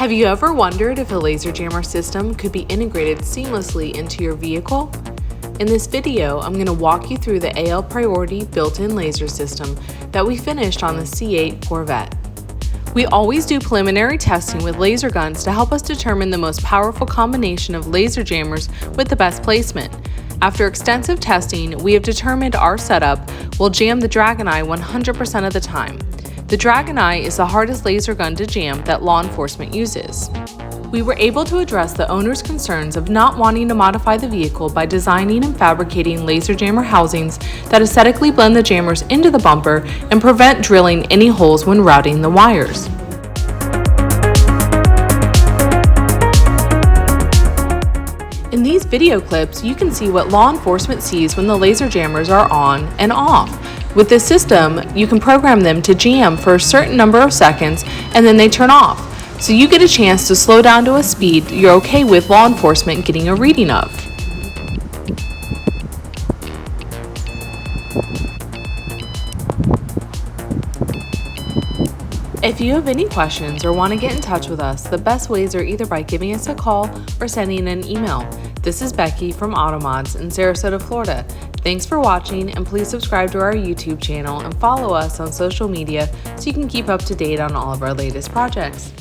Have you ever wondered if a laser jammer system could be integrated seamlessly into your vehicle? In this video, I'm going to walk you through the AL Priority built-in laser system that we finished on the C8 Corvette. We always do preliminary testing with laser guns to help us determine the most powerful combination of laser jammers with the best placement. After extensive testing, we have determined our setup will jam the Dragon Eye 100% of the time. The Dragon Eye is the hardest laser gun to jam that law enforcement uses. We were able to address the owner's concerns of not wanting to modify the vehicle by designing and fabricating laser jammer housings that aesthetically blend the jammers into the bumper and prevent drilling any holes when routing the wires. In these video clips, you can see what law enforcement sees when the laser jammers are on and off. With this system, you can program them to jam for a certain number of seconds and then they turn off. So you get a chance to slow down to a speed you're okay with law enforcement getting a reading of. If you have any questions or want to get in touch with us, the best ways are either by giving us a call or sending an email. This is Becky from Automods in Sarasota, Florida. Thanks for watching, and please subscribe to our YouTube channel and follow us on social media so you can keep up to date on all of our latest projects.